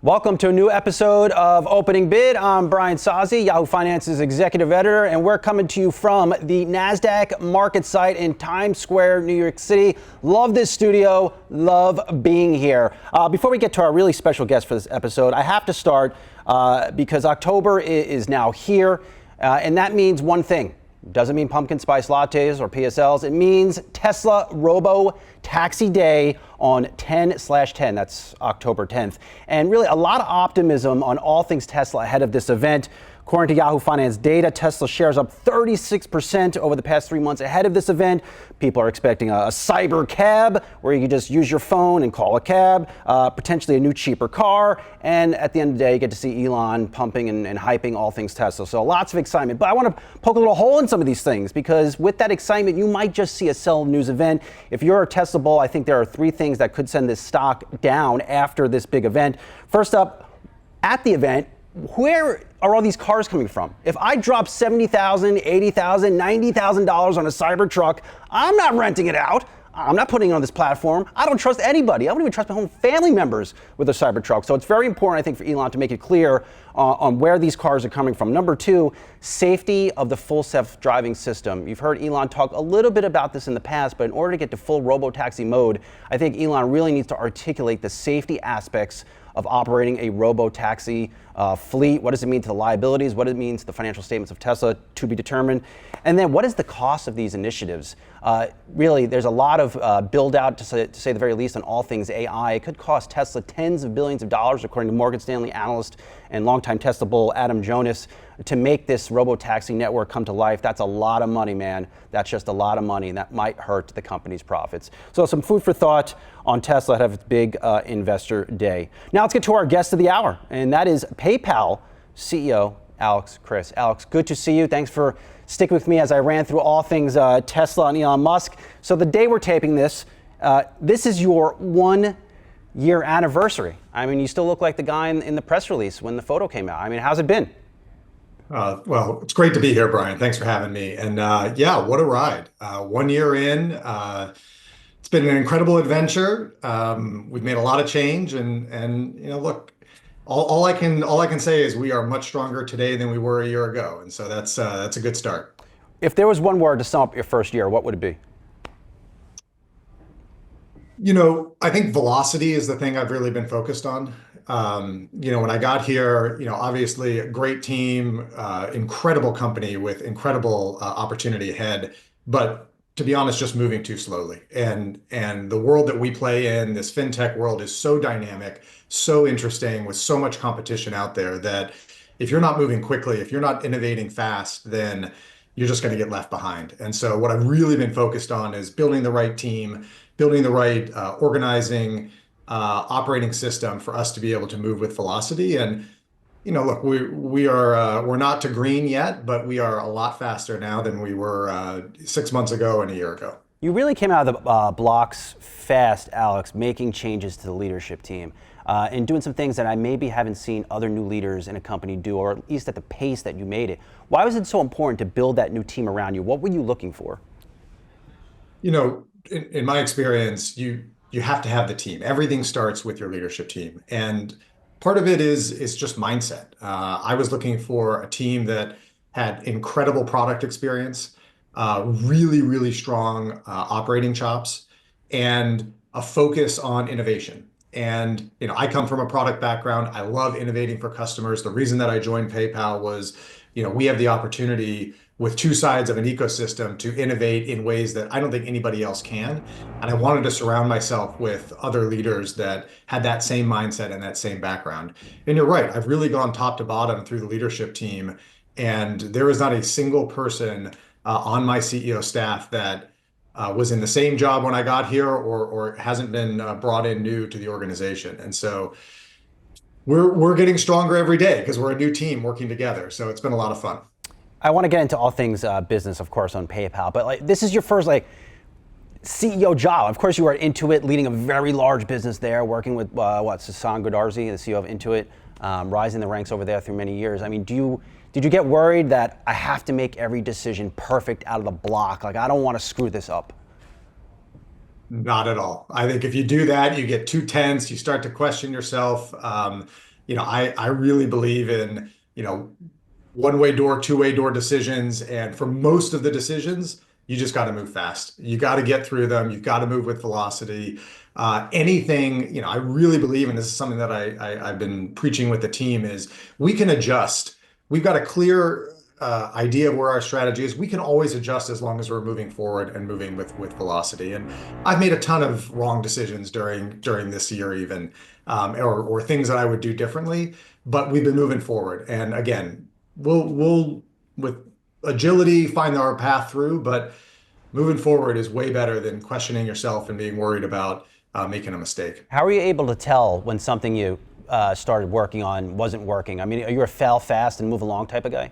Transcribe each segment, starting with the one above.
Welcome to a new episode of Opening Bid. I'm Brian Sozzi, Yahoo Finance of Opening Bid. I'm Brian Sozzi, Yahoo Finance's executive editor, and we're coming to you from the NASDAQ market site in Times Square, New York City. Love this studio, love being here. Before we get to our really special guest for this episode, I have to start because October is now here, and that means one thing. Doesn't mean pumpkin spice lattes or PSLs. It means Tesla Robo Taxi Day on 10/10. That's October 10th. And really a lot of optimism on all things Tesla ahead of this event. According to Yahoo Finance data, Tesla shares up 36% over the past 3 months ahead of this event. People are expecting a cyber cab where you can just use your phone and call a cab, potentially a new cheaper car. And at the end of the day, you get to see Elon pumping and hyping all things Tesla. So lots of excitement. But I want to poke a little hole in some of these things because with that excitement, you might just see a sell news event. If you're a Tesla bull, I think there are three things that could send this stock down after this big event. First up, at the event, where are all these cars coming from? If I drop $70,000, $80,000, $90,000 on a Cybertruck, I'm not renting it out. I'm not putting it on this platform. I don't trust anybody. I don't even trust my own family members with a Cybertruck. So it's very important, I think, for Elon to make it clear on where these cars are coming from. Number two, safety of the full self-driving system. You've heard Elon talk a little bit about this in the past, but in order to get to full robo-taxi mode, I think Elon really needs to articulate the safety aspects of operating a robo-taxi fleet. What does it mean to the liabilities? What does it mean to the financial statements of Tesla, to be determined? And then what is the cost of these initiatives? Really, there's a lot of build out, to say the very least, on all things AI. It could cost Tesla tens of billions of dollars, according to Morgan Stanley analyst and longtime Tesla bull Adam Jonas, to make this robo-taxi network come to life. That's a lot of money, man. That's just a lot of money, and that might hurt the company's profits. So some food for thought on Tesla ahead of its big investor day. Now let's get to our guest of the hour, and that is PayPal CEO Alex Chriss. Alex, good to see you. Thanks for sticking with me as I ran through all things Tesla and Elon Musk. So the day we're taping this, this is your 1 year anniversary. I mean, you still look like the guy in the press release when the photo came out. I mean, how's it been? Well, it's great to be here, Brian. Thanks for having me. And yeah, what a ride. 1 year in, it's been an incredible adventure. We've made a lot of change, and you know, look, all I can say is we are much stronger today than we were a year ago, and so that's a good start. If there was one word to sum up your first year, what would it be? You know, I think velocity is the thing I've really been focused on. You know, when I got here, you know, obviously a great team, incredible company with incredible opportunity ahead, but to be honest, just moving too slowly. And the world that we play in, this fintech world, is so dynamic, so interesting, with so much competition out there that if you're not moving quickly, if you're not innovating fast, then you're just going to get left behind. And so what I've really been focused on is building the right team, building the right organizing operating system for us to be able to move with velocity. And you know, look, we're not to green yet, but we are a lot faster now than we were 6 months ago and a year ago. You really came out of the blocks fast, Alex, making changes to the leadership team and doing some things that I maybe haven't seen other new leaders in a company do, or at least at the pace that you made it. Why was it so important to build that new team around you? What were you looking for? You know, in my experience, you have to have the team. Everything starts with your leadership team, and part of it is just mindset. I was looking for a team that had incredible product experience, really, really strong operating chops, and a focus on innovation. And you know, I come from a product background. I love innovating for customers. The reason that I joined PayPal was, you know, we have the opportunity with two sides of an ecosystem to innovate in ways that I don't think anybody else can. And I wanted to surround myself with other leaders that had that same mindset and that same background. And you're right, I've really gone top to bottom through the leadership team, and there is not a single person on my CEO staff that was in the same job when I got here or hasn't been brought in new to the organization. And so we're getting stronger every day because we're a new team working together. So it's been a lot of fun. I want to get into all things business, of course, on PayPal, but like this is your first CEO job. Of course, you were at Intuit, leading a very large business there, working with Sasan Goodarzi, the CEO of Intuit, rising the ranks over there through many years. I mean, did you get worried that I have to make every decision perfect out of the block? Like, I don't want to screw this up. Not at all. I think if you do that, you get too tense, you start to question yourself. I really believe in, one-way door, two-way door decisions. And for most of the decisions, you just got to move fast. You got to get through them. You've got to move with velocity. Anything, I really believe, and this is something that I've been preaching with the team, is we can adjust. We've got a clear idea of where our strategy is. We can always adjust as long as we're moving forward and moving with velocity. And I've made a ton of wrong decisions during this year, even or things that I would do differently. But we've been moving forward. And again, we'll with agility find our path through, but moving forward is way better than questioning yourself and being worried about making a mistake. How are you able to tell when something you started working on wasn't working? I mean, are you a fail fast and move along type of guy?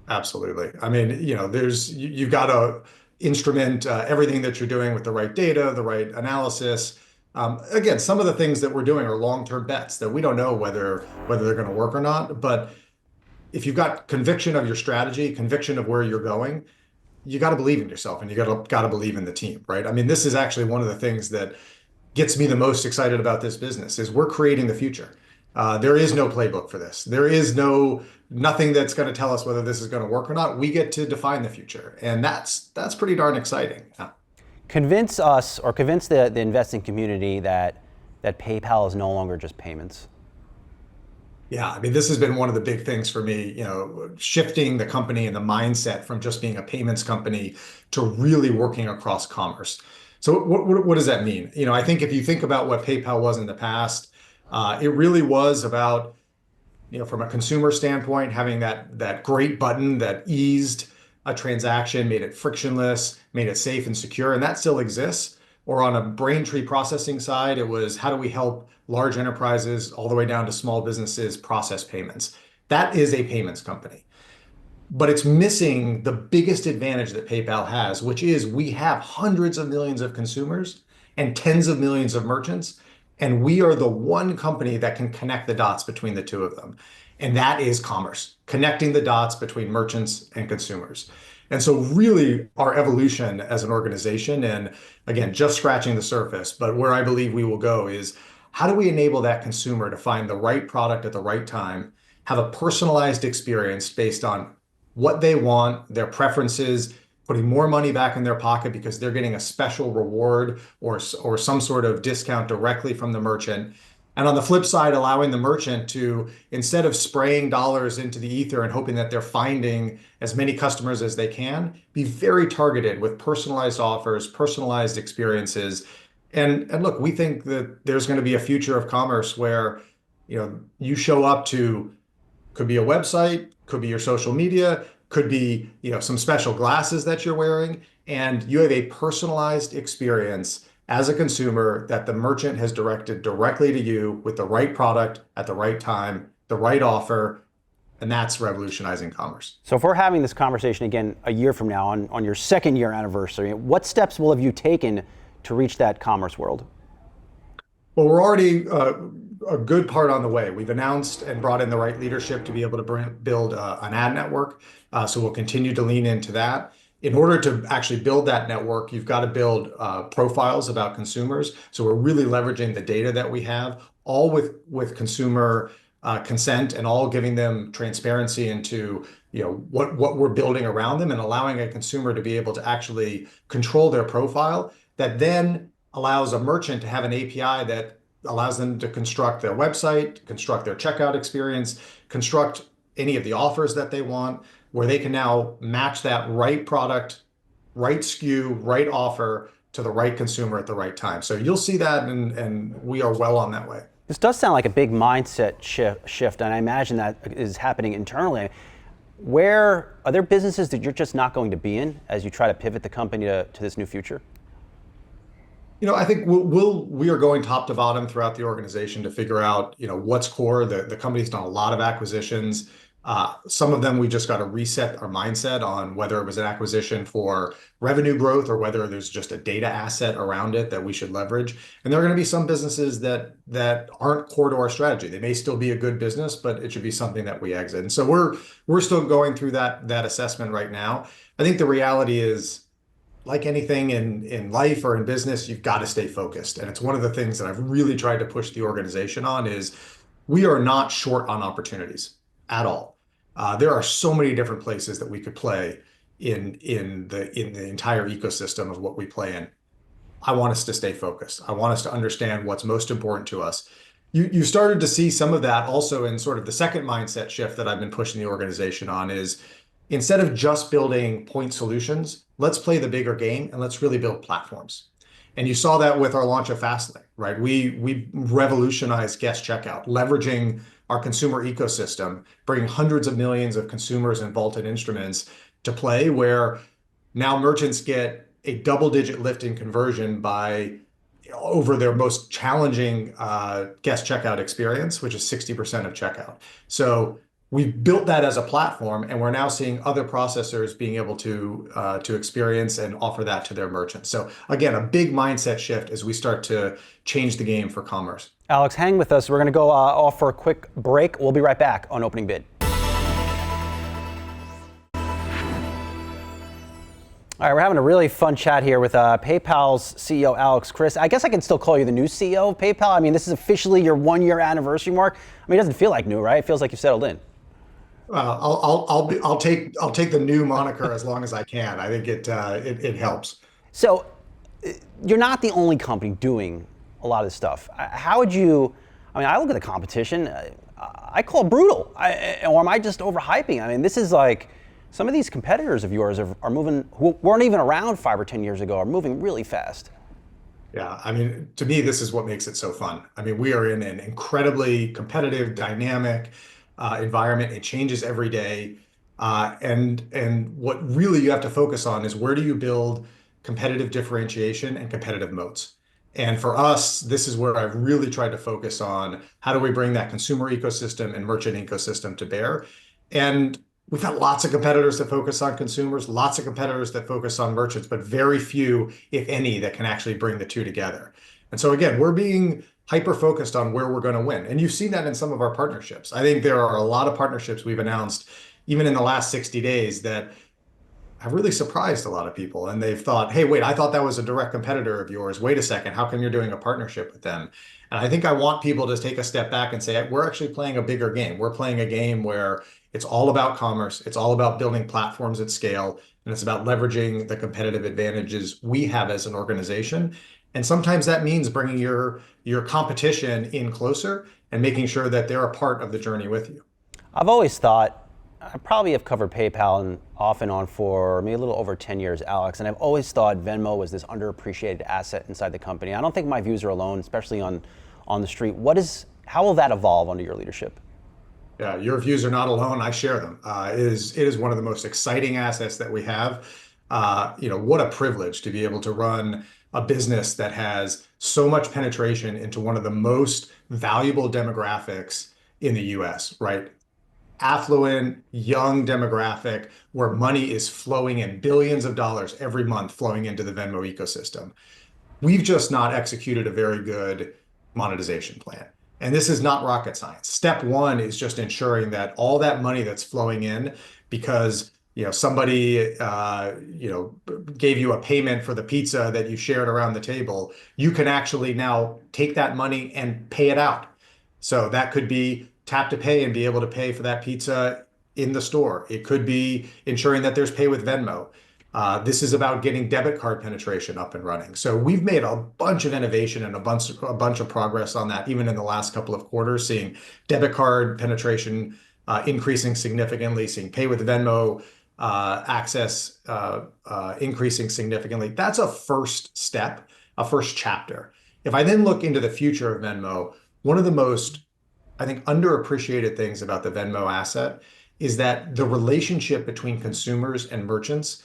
Absolutely. I mean, you've got to instrument everything that you're doing with the right data, the right analysis. Again, some of the things that we're doing are long-term bets that we don't know whether they're going to work or not. But if you've got conviction of your strategy, conviction of where you're going, you got to believe in yourself and you got to believe in the team, right? I mean, this is actually one of the things that gets me the most excited about this business is we're creating the future. There is no playbook for this. There is nothing that's going to tell us whether this is going to work or not. We get to define the future, and that's pretty darn exciting. Yeah. Convince us or convince the investing community that PayPal is no longer just payments. Yeah, I mean, this has been one of the big things for me, shifting the company and the mindset from just being a payments company to really working across commerce. So what does that mean? I think if you think about what PayPal was in the past, it really was about, from a consumer standpoint, having that great button that eased a transaction, made it frictionless, made it safe and secure, and that still exists. Or on a Braintree processing side, it was how do we help large enterprises all the way down to small businesses process payments? That is a payments company. But it's missing the biggest advantage that PayPal has, which is we have hundreds of millions of consumers and tens of millions of merchants, and we are the one company that can connect the dots between the two of them. And that is commerce, connecting the dots between merchants and consumers. And so really our evolution as an organization, and again, just scratching the surface, but where I believe we will go is how do we enable that consumer to find the right product at the right time, have a personalized experience based on what they want, their preferences, putting more money back in their pocket because they're getting a special reward or some sort of discount directly from the merchant. And on the flip side, allowing the merchant to, instead of spraying dollars into the ether and hoping that they're finding as many customers as they can, be very targeted with personalized offers, personalized experiences. And look, we think that there's going to be a future of commerce where, you show up to, could be a website, could be your social media, could be, some special glasses that you're wearing, and you have a personalized experience as a consumer that the merchant has directed directly to you with the right product at the right time, the right offer, and that's revolutionizing commerce. So if we're having this conversation again a year from now on your second year anniversary, what steps will have you taken to reach that commerce world? Well, we're already a good part on the way. We've announced and brought in the right leadership to be able to build an ad network. So we'll continue to lean into that. In order to actually build that network, you've got to build profiles about consumers. So we're really leveraging the data that we have, all with consumer consent, and all giving them transparency into what we're building around them, and allowing a consumer to be able to actually control their profile. That then allows a merchant to have an API that allows them to construct their website, construct their checkout experience, construct any of the offers that they want, where they can now match that right product, right SKU, right offer to the right consumer at the right time. So you'll see that, and we are well on that way. This does sound like a big mindset shift, and I imagine that is happening internally. Where are there businesses that you're just not going to be in as you try to pivot the company to this new future? I think we are going top to bottom throughout the organization to figure out, what's core. The company's done a lot of acquisitions. Some of them we just got to reset our mindset on whether it was an acquisition for revenue growth or whether there's just a data asset around it that we should leverage. And there are going to be some businesses that aren't core to our strategy. They may still be a good business, but it should be something that we exit. And so we're still going through that assessment right now. I think the reality is, like anything in life or in business, you've got to stay focused. And it's one of the things that I've really tried to push the organization on is we are not short on opportunities at all. There are so many different places that we could play in the entire ecosystem of what we play in. I want us to stay focused. I want us to understand what's most important to us. You started to see some of that also in sort of the second mindset shift that I've been pushing the organization on is instead of just building point solutions, let's play the bigger game and let's really build platforms. And you saw that with our launch of Fastlane, right? We revolutionized guest checkout, leveraging our consumer ecosystem, bringing hundreds of millions of consumers and vaulted instruments to play where now merchants get a double-digit lift in conversion by over their most challenging guest checkout experience, which is 60% of checkout. So we've built that as a platform, and we're now seeing other processors being able to experience and offer that to their merchants. So again, a big mindset shift as we start to change the game for commerce. Alex, hang with us. We're going to go off for a quick break. We'll be right back on Opening Bid. All right, we're having a really fun chat here with PayPal's CEO, Alex Chriss. I guess I can still call you the new CEO of PayPal. I mean, this is officially your 1-year anniversary mark. I mean, it doesn't feel like new, right? It feels like you've settled in. I'll take the new moniker as long as I can. I think it helps. So, you're not the only company doing a lot of this stuff. How would you? I mean, I look at the competition. I call it brutal, or am I just overhyping? I mean, this is like. Some of these competitors of yours are moving, who weren't even around 5 or 10 years ago, are moving really fast. Yeah, I mean, to me, this is what makes it so fun. I mean, we are in an incredibly competitive, dynamic environment. It changes every day. And what really you have to focus on is where do you build competitive differentiation and competitive moats? And for us, this is where I've really tried to focus on how do we bring that consumer ecosystem and merchant ecosystem to bear. And we've got lots of competitors that focus on consumers, lots of competitors that focus on merchants, but very few, if any, that can actually bring the two together. And so again, we're being hyper-focused on where we're going to win. And you've seen that in some of our partnerships. I think there are a lot of partnerships we've announced, even in the last 60 days, that have really surprised a lot of people. And they've thought, hey, wait, I thought that was a direct competitor of yours. Wait a second, how come you're doing a partnership with them? And I think I want people to take a step back and say, we're actually playing a bigger game. We're playing a game where it's all about commerce. It's all about building platforms at scale. And it's about leveraging the competitive advantages we have as an organization. And sometimes that means bringing your competition in closer and making sure that they're a part of the journey with you. I've always thought, I probably have covered PayPal and off and on for maybe a little over 10 years, Alex, and I've always thought Venmo was this underappreciated asset inside the company. I don't think my views are alone, especially on the street. How will that evolve under your leadership? Yeah, your views are not alone. I share them. It is one of the most exciting assets that we have. What a privilege to be able to run a business that has so much penetration into one of the most valuable demographics in the US, right? Affluent, young demographic where money is flowing in billions of dollars every month flowing into the Venmo ecosystem. We've just not executed a very good monetization plan. And this is not rocket science. Step one is just ensuring that all that money that's flowing in because somebody gave you a payment for the pizza that you shared around the table, you can actually now take that money and pay it out. So that could be tap to pay and be able to pay for that pizza in the store. It could be ensuring that there's pay with Venmo. This is about getting debit card penetration up and running. So we've made a bunch of innovation and a bunch of progress on that, even in the last couple of quarters, seeing debit card penetration increasing significantly, seeing pay with Venmo access increasing significantly. That's a first step, a first chapter. If I then look into the future of Venmo, one of the most, I think, underappreciated things about the Venmo asset is that the relationship between consumers and merchants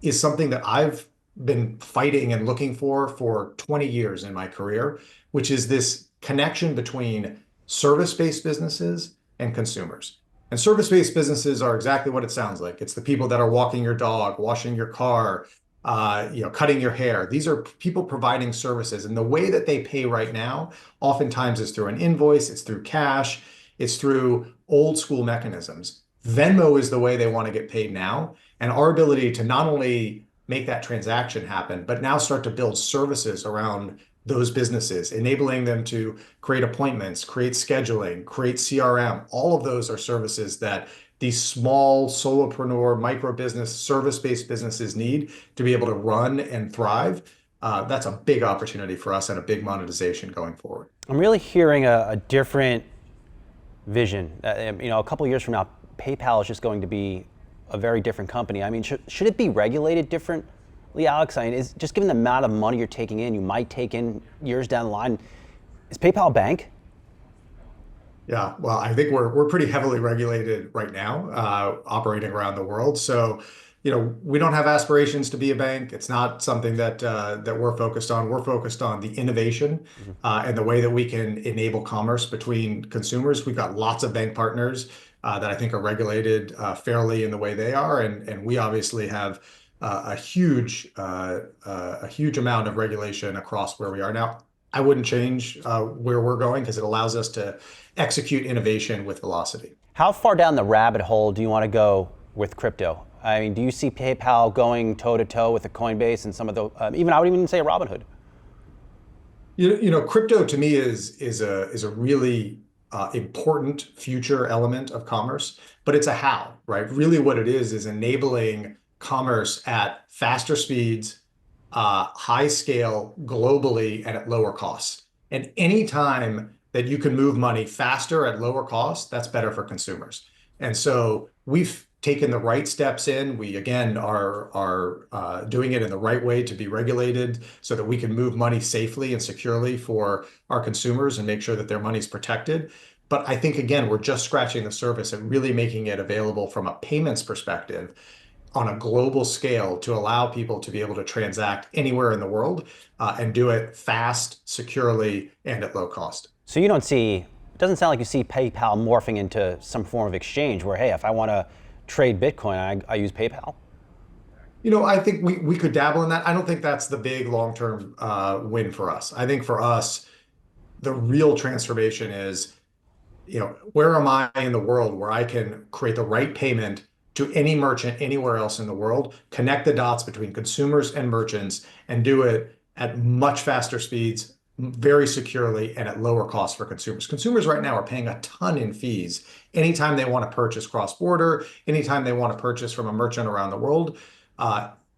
is something that I've been fighting and looking for 20 years in my career, which is this connection between service-based businesses and consumers. And service-based businesses are exactly what it sounds like. It's the people that are walking your dog, washing your car, cutting your hair. These are people providing services. And the way that they pay right now, oftentimes is through an invoice, it's through cash, it's through old school mechanisms. Venmo is the way they want to get paid now. And our ability to not only make that transaction happen, but now start to build services around those businesses, enabling them to create appointments, create scheduling, create CRM. All of those are services that these small solopreneur, micro business, service-based businesses need to be able to run and thrive. That's a big opportunity for us and a big monetization going forward. I'm really hearing a different vision. A couple of years from now, PayPal is just going to be a very different company. I mean, should it be regulated differently, Alex? I mean, just given the amount of money you're taking in, you might take in years down the line, is PayPal a bank? Yeah, well, I think we're pretty heavily regulated right now, operating around the world. So, we don't have aspirations to be a bank. It's not something that we're focused on. We're focused on the innovation and the way that we can enable commerce between consumers. We've got lots of bank partners that I think are regulated fairly in the way they are, and we obviously have a huge amount of regulation across where we are now. I wouldn't change where we're going because it allows us to execute innovation with velocity. How far down the rabbit hole do you want to go with crypto? I mean, do you see PayPal going toe to toe with a Coinbase and some of the, I would even say a Robinhood? Crypto to me is a really important future element of commerce, but it's a how, right? Really what it is enabling commerce at faster speeds, high scale, globally, and at lower costs. And any time that you can move money faster at lower cost, that's better for consumers. And so we've taken the right steps in. We, again, are doing it in the right way to be regulated so that we can move money safely and securely for our consumers and make sure that their money's protected. But I think, again, we're just scratching the surface and really making it available from a payments perspective on a global scale to allow people to be able to transact anywhere in the world and do it fast, securely, and at low cost. So it doesn't sound like you see PayPal morphing into some form of exchange where, hey, if I want to trade Bitcoin, I use PayPal? I think we could dabble in that. I don't think that's the big long-term win for us. I think for us, the real transformation is, where am I in the world where I can create the right payment to any merchant anywhere else in the world, connect the dots between consumers and merchants, and do it at much faster speeds, very securely, and at lower cost for consumers. Consumers right now are paying a ton in fees anytime they want to purchase cross-border, anytime they want to purchase from a merchant around the world.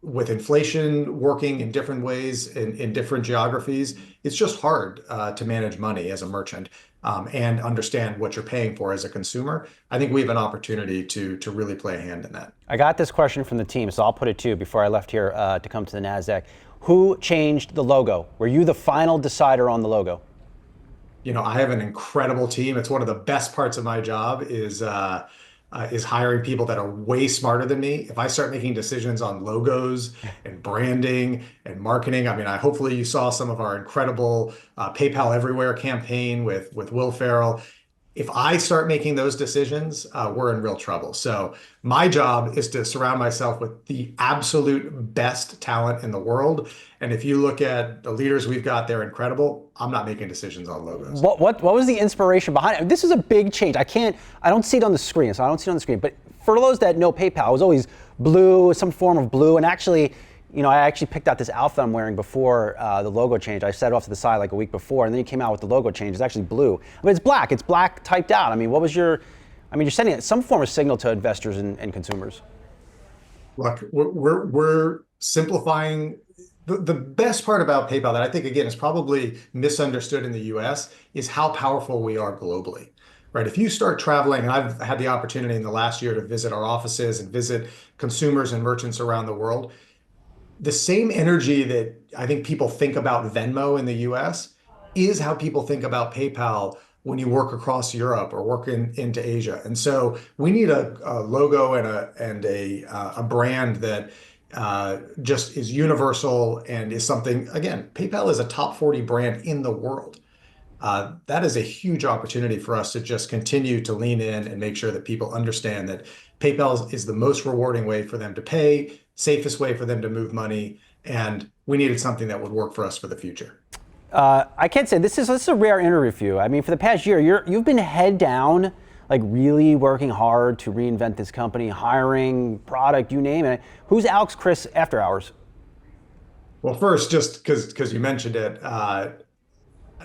With inflation working in different ways in different geographies, it's just hard to manage money as a merchant and understand what you're paying for as a consumer. I think we have an opportunity to really play a hand in that. I got this question from the team, so I'll put it to you before I left here to come to the NASDAQ. Who changed the logo? Were you the final decider on the logo? I have an incredible team. It's one of the best parts of my job is hiring people that are way smarter than me. If I start making decisions on logos and branding and marketing, hopefully you saw some of our incredible PayPal Everywhere campaign with Will Ferrell. If I start making those decisions, we're in real trouble. So my job is to surround myself with the absolute best talent in the world. And if you look at the leaders we've got, they're incredible. I'm not making decisions on logos. What was the inspiration behind it? This is a big change. I don't see it on the screen, so I don't see it on the screen. But for those that know PayPal, it was always blue, some form of blue. And actually, I actually picked out this outfit I'm wearing before the logo change. I set it off to the side like a week before, and then you came out with the logo change. It's actually blue, but it's black. It's black typed out. You're sending some form of signal to investors and consumers. Look, we're simplifying. The best part about PayPal that I think, again, is probably misunderstood in the US is how powerful we are globally. Right? If you start traveling, and I've had the opportunity in the last year to visit our offices and visit consumers and merchants around the world, the same energy that I think people think about Venmo in the US is how people think about PayPal when you work across Europe or work into Asia. And so we need a logo and a brand that just is universal and is something, again, PayPal is a top 40 brand in the world. That is a huge opportunity for us to just continue to lean in and make sure that people understand that PayPal is the most rewarding way for them to pay, safest way for them to move money, and we needed something that would work for us for the future. I can't say this is a rare interview for you. For the past year, you've been head down, like really working hard to reinvent this company, hiring, product, you name it. Who's Alex Chris after hours? Well, first, just because you mentioned it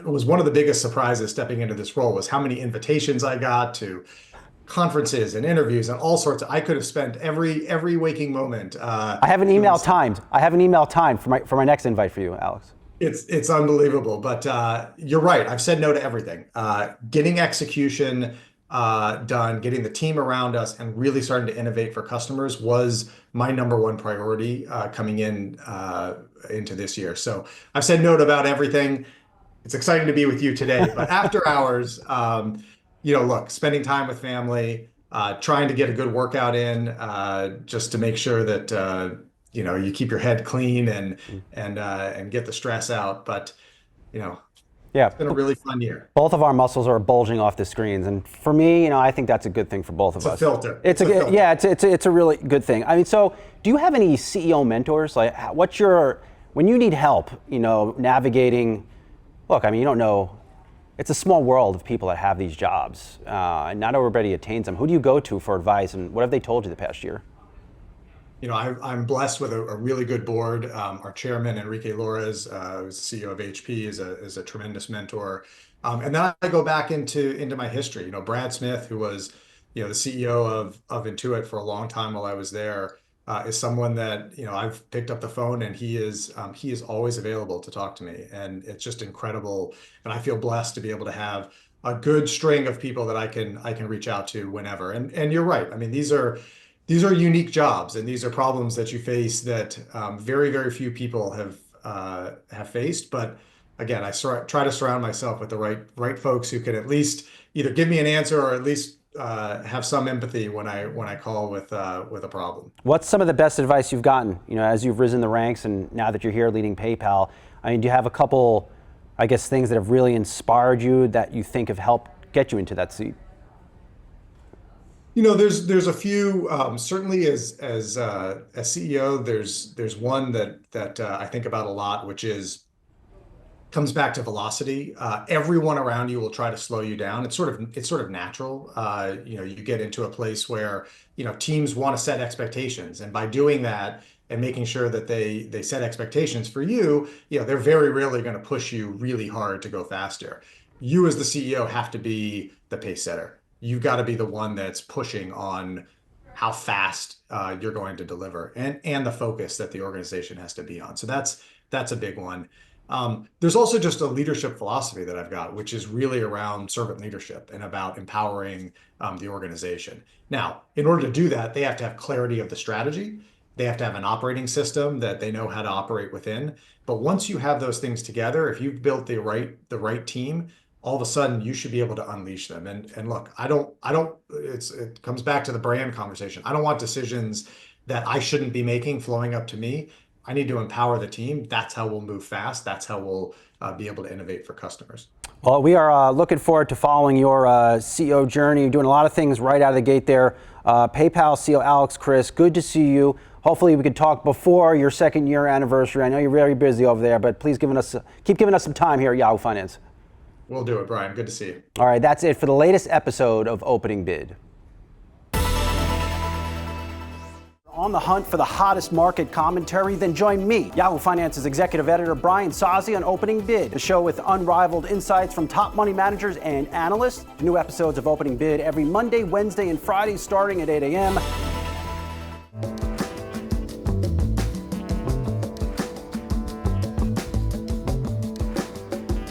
was one of the biggest surprises stepping into this role was how many invitations I got to conferences and interviews and all sorts. I could have spent every waking moment I have an doing email something. timed. I have an email timed for my next invite for you, Alex. It's unbelievable, but you're right. I've said no to everything. Getting execution done, getting the team around us, and really starting to innovate for customers was my number one priority coming in into this year. So I've said no to about everything. It's exciting to be with you today, but after hours, look, spending time with family, trying to get a good workout in, just to make sure that you keep your head clean and get the stress out. But Yeah, it's been a really fun year. both of our muscles are bulging off the screens, and for me, I think that's a good thing for both of It's a us. filter. It's It's a filter. yeah, it's a really good thing. I mean, so do you have any CEO mentors? Like, when you need help, navigating? Look, I mean, you don't know. It's a small world of people that have these jobs, and not everybody attains them. Who do you go to for advice, and what have they told you the past year? I'm blessed with a really good board. Our chairman, Enrique Lores, who's the CEO of HP, is a tremendous mentor. And then I go back into my history. Brad Smith, who was, the CEO of Intuit for a long time while I was there, is someone that, I've picked up the phone and he is always available to talk to me. And it's just incredible. And I feel blessed to be able to have a good string of people that I can reach out to whenever. And you're right. I mean, these are unique jobs, and these are problems that you face that very, very few people have faced. But again, I try to surround myself with the right folks who can at least either give me an answer or at least have some empathy when I call with a problem. What's some of the best advice you've gotten, as you've risen the ranks and now that you're here leading PayPal? I mean, do you have a couple, I guess, things that have really inspired you that you think have helped get you into that seat? There's a few, certainly as CEO, there's one that I think about a lot, which comes back to velocity. Everyone around you will try to slow you down. It's sort of natural. You get into a place where teams want to set expectations, and by doing that and making sure that they set expectations for you, they're very rarely going to push you really hard to go faster. You as the CEO have to be the pace setter. You've got to be the one that's pushing on how fast you're going to deliver, and the focus that the organization has to be on. So that's a big one. There's also just a leadership philosophy that I've got, which is really around servant leadership and about empowering the organization. Now, in order to do that, they have to have clarity of the strategy. They have to have an operating system that they know how to operate within. But once you have those things together, if you've built the right team, all of a sudden you should be able to unleash them. And look, it comes back to the brand conversation. I don't want decisions that I shouldn't be making flowing up to me. I need to empower the team. That's how we'll move fast. That's how we'll be able to innovate for customers. Well, we are looking forward to following your CEO journey. You're doing a lot of things right out of the gate there. PayPal CEO Alex Chriss, good to see you. Hopefully we could talk before your second year anniversary. I know you're very busy over there, but please keep giving us some time here at Yahoo Finance. We'll do it, Brian. Good to see you. All right, that's it for the latest episode of Opening Bid. On the hunt for the hottest market commentary? Then join me, Yahoo Finance's executive editor Brian Sozzi, on Opening Bid, the show with unrivaled insights from top money managers and analysts. New episodes of Opening Bid every Monday, Wednesday, and Friday starting at 8 a.m.